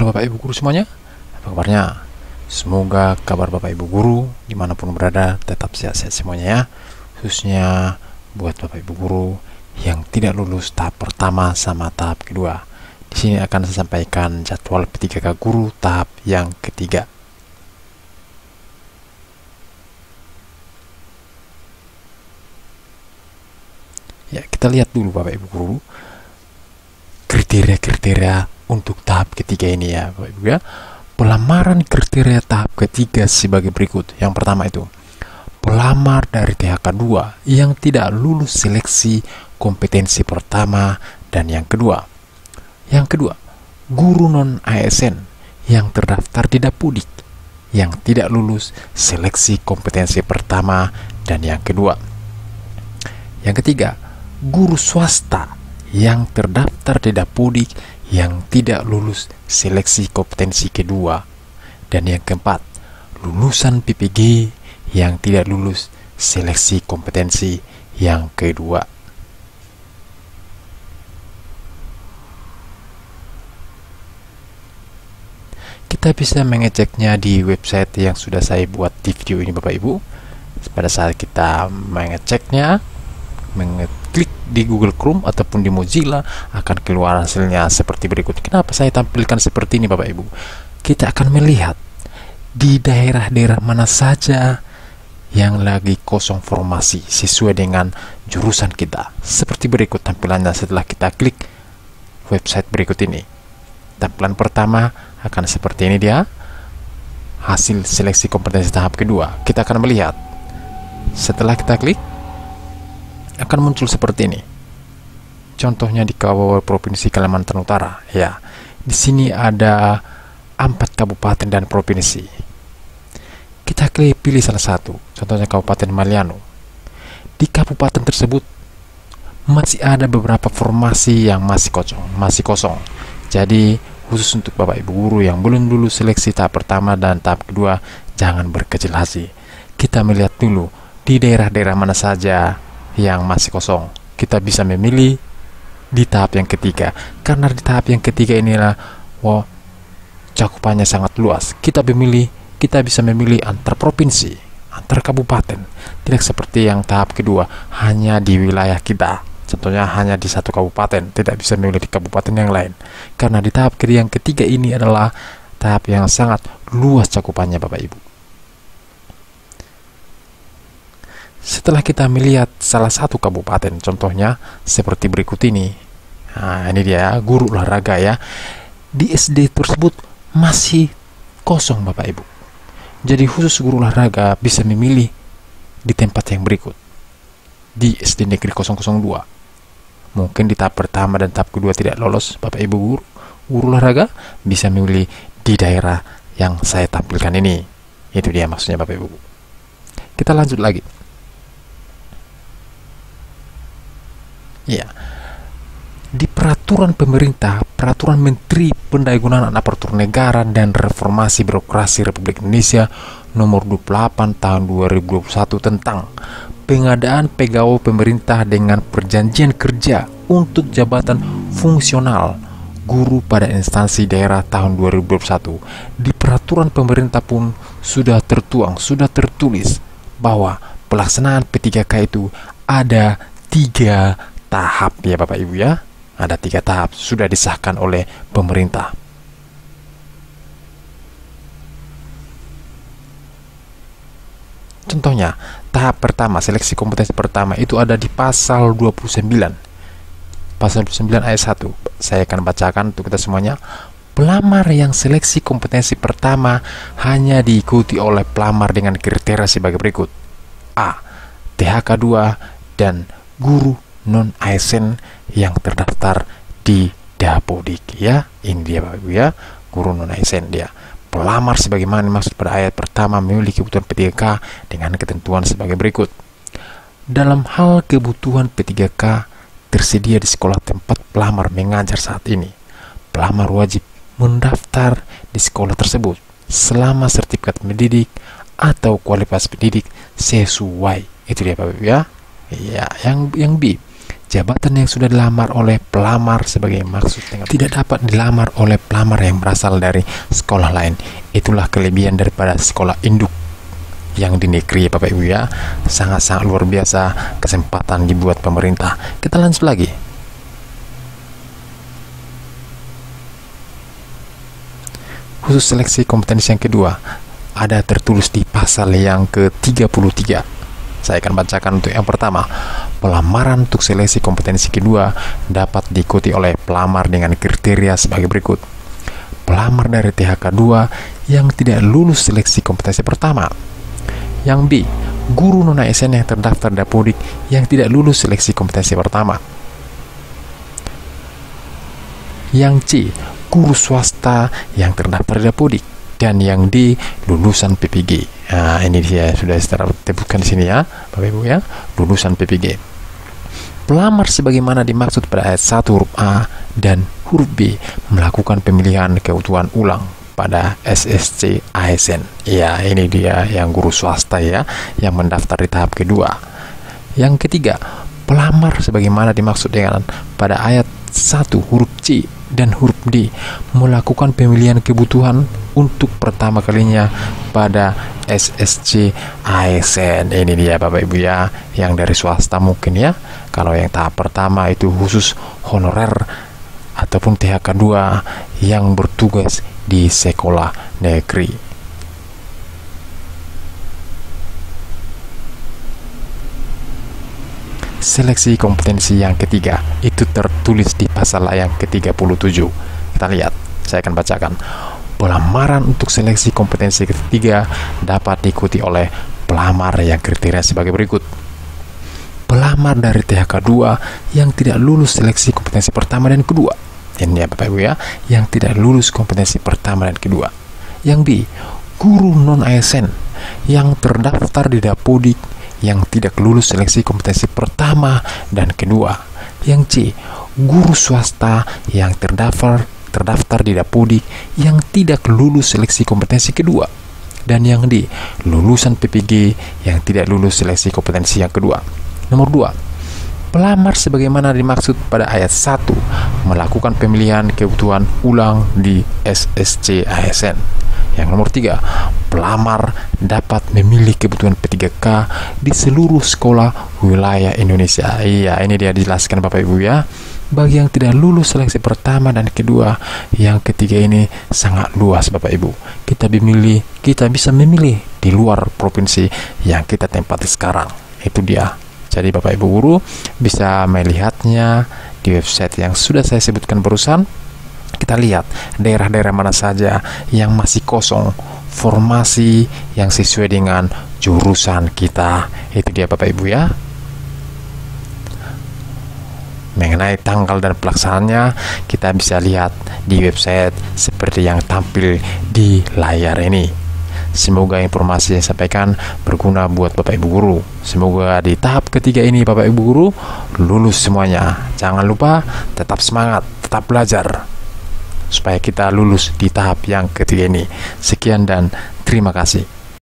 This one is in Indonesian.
Halo Bapak Ibu Guru semuanya, apa kabarnya? Semoga kabar Bapak Ibu Guru dimanapun berada tetap sehat-sehat semuanya ya. Khususnya buat Bapak Ibu Guru yang tidak lulus tahap pertama sama tahap kedua. Di sini akan saya sampaikan jadwal P3K Guru tahap yang ketiga. Ya, kita lihat dulu Bapak Ibu Guru kriteria-kriteria untuk tahap ketiga ini ya Bapak Ibu ya. Pelamaran kriteria tahap ketiga sebagai berikut. Yang pertama itu pelamar dari THK 2 yang tidak lulus seleksi kompetensi pertama dan yang kedua. Yang kedua, guru non ASN yang terdaftar di Dapudik yang tidak lulus seleksi kompetensi pertama dan yang kedua. Yang ketiga, guru swasta yang terdaftar di Dapudik yang tidak lulus seleksi kompetensi kedua. Dan yang keempat, lulusan PPG yang tidak lulus seleksi kompetensi yang kedua. Kita bisa mengeceknya di website yang sudah saya buat di video ini Bapak Ibu. Pada saat kita mengeceknya, mengeklik di Google Chrome ataupun di Mozilla, akan keluar hasilnya seperti berikut. Kenapa saya tampilkan seperti ini Bapak Ibu? Kita akan melihat di daerah-daerah mana saja yang lagi kosong formasi sesuai dengan jurusan kita. Seperti berikut tampilannya setelah kita klik website berikut ini. Tampilan pertama akan seperti ini dia, hasil seleksi kompetensi tahap kedua. Kita akan melihat setelah kita klik akan muncul seperti ini. Contohnya di Provinsi Kalimantan Utara ya. Di sini ada 4 kabupaten dan provinsi. Kita pilih salah satu, contohnya Kabupaten Maliano. Di kabupaten tersebut masih ada beberapa formasi yang masih kosong. Jadi khusus untuk Bapak Ibu Guru yang belum lulus seleksi tahap pertama dan tahap kedua, jangan berkecil hati. Kita melihat dulu di daerah-daerah mana saja yang masih kosong. Kita bisa memilih di tahap yang ketiga. Karena di tahap yang ketiga inilah cakupannya sangat luas. Kita bisa memilih antar provinsi, antar kabupaten. Tidak seperti yang tahap kedua, hanya di wilayah kita. Contohnya hanya di satu kabupaten, tidak bisa memilih di kabupaten yang lain. Karena di tahap yang ketiga ini adalah tahap yang sangat luas cakupannya Bapak Ibu. Setelah kita melihat salah satu kabupaten, contohnya seperti berikut ini. Nah, ini dia guru olahraga ya. Di SD tersebut masih kosong Bapak Ibu. Jadi khusus guru olahraga bisa memilih di tempat yang berikut. Di SD Negeri 002. Mungkin di tahap pertama dan tahap kedua tidak lolos Bapak Ibu guru olahraga, bisa memilih di daerah yang saya tampilkan ini. Itu dia maksudnya Bapak Ibu. Kita lanjut lagi. Ya, di peraturan pemerintah, peraturan Menteri Pendayagunaan Aparatur Negara dan Reformasi Birokrasi Republik Indonesia nomor 28 tahun 2021 tentang pengadaan pegawai pemerintah dengan perjanjian kerja untuk jabatan fungsional guru pada instansi daerah tahun 2021. Di peraturan pemerintah pun sudah tertuang, sudah tertulis bahwa pelaksanaan P3K itu ada 3 tahap ya Bapak Ibu ya. Ada 3 tahap sudah disahkan oleh pemerintah. Contohnya, tahap pertama, seleksi kompetensi pertama itu ada di pasal 29. Pasal 29 ayat 1. Saya akan bacakan untuk kita semuanya. Pelamar yang seleksi kompetensi pertama hanya diikuti oleh pelamar dengan kriteria sebagai berikut. A. THK 2 dan guru non ASN yang terdaftar di Dapudik ya. Ini dia Bapak Ibu ya, guru non ASN dia. Pelamar sebagaimana dimaksud pada ayat pertama memiliki kebutuhan P3K dengan ketentuan sebagai berikut. Dalam hal kebutuhan P3K tersedia di sekolah tempat pelamar mengajar saat ini, pelamar wajib mendaftar di sekolah tersebut selama sertifikat pendidik atau kualifikasi pendidik sesuai. Itu dia Bapak Ibu ya. Ya, yang B. jabatan yang sudah dilamar oleh pelamar sebagai maksud dengan tidak dapat dilamar oleh pelamar yang berasal dari sekolah lain. Itulah kelebihan daripada sekolah induk yang di negeri, Bapak Ibu ya. Sangat-sangat luar biasa kesempatan dibuat pemerintah. Kita lanjut lagi. Khusus seleksi kompetensi yang kedua ada tertulis di pasal yang ke-33. Saya akan bacakan untuk yang pertama. Pelamaran untuk seleksi kompetensi kedua dapat diikuti oleh pelamar dengan kriteria sebagai berikut. Pelamar dari THK 2 yang tidak lulus seleksi kompetensi pertama. Yang B, guru non-ASN yang terdaftar Dapodik yang tidak lulus seleksi kompetensi pertama. Yang C, guru swasta yang terdaftar Dapodik. Dan yang D, lulusan PPG. Nah, ini dia sudah secara disebutkan di sini ya, Bapak Ibu ya, lulusan PPG. Pelamar sebagaimana dimaksud pada ayat 1 huruf A dan huruf B melakukan pemilihan keutuhan ulang pada SSC ASN. Ya, ini dia yang guru swasta ya, yang mendaftar di tahap kedua. Yang ketiga, pelamar sebagaimana dimaksud dengan pada ayat 1 huruf C dan huruf D melakukan pemilihan kebutuhan untuk pertama kalinya pada SSC ASN. Ini dia Bapak Ibu ya, yang dari swasta mungkin ya. Kalau yang tahap pertama itu khusus honorer ataupun THK 2 yang bertugas di sekolah negeri. Seleksi kompetensi yang ketiga itu tertulis di pasal yang ke-37. Kita lihat, saya akan bacakan. Pelamaran untuk seleksi kompetensi ketiga dapat diikuti oleh pelamar yang kriteria sebagai berikut. Pelamar dari THK 2 yang tidak lulus seleksi kompetensi pertama dan kedua. Ini ya Bapak Ibu ya, yang tidak lulus kompetensi pertama dan kedua. Yang B, guru non-ASN yang terdaftar di Dapodik yang tidak lulus seleksi kompetensi pertama dan kedua. Yang C, guru swasta yang terdaftar di Dapodik yang tidak lulus seleksi kompetensi kedua. Dan yang D, lulusan PPG yang tidak lulus seleksi kompetensi yang kedua. Nomor 2, pelamar sebagaimana dimaksud pada ayat 1 melakukan pemilihan kebutuhan ulang di SSC ASN. Yang nomor 3, pelamar dapat memilih kebutuhan P3K di seluruh sekolah wilayah Indonesia. Iya, ini dia dijelaskan Bapak Ibu ya. Bagi yang tidak lulus seleksi pertama dan kedua, yang ketiga ini sangat luas Bapak Ibu. Kita bisa memilih di luar provinsi yang kita tempati sekarang. Itu dia. Jadi Bapak Ibu guru bisa melihatnya di website yang sudah saya sebutkan barusan. Kita lihat daerah-daerah mana saja yang masih kosong formasi yang sesuai dengan jurusan kita. Itu dia Bapak Ibu ya. Mengenai tanggal dan pelaksanaannya kita bisa lihat di website seperti yang tampil di layar ini. Semoga informasi yang disampaikan berguna buat Bapak Ibu guru. Semoga di tahap ketiga ini Bapak Ibu guru lulus semuanya. Jangan lupa tetap semangat, tetap belajar supaya kita lulus di tahap yang ketiga ini. Sekian dan terima kasih.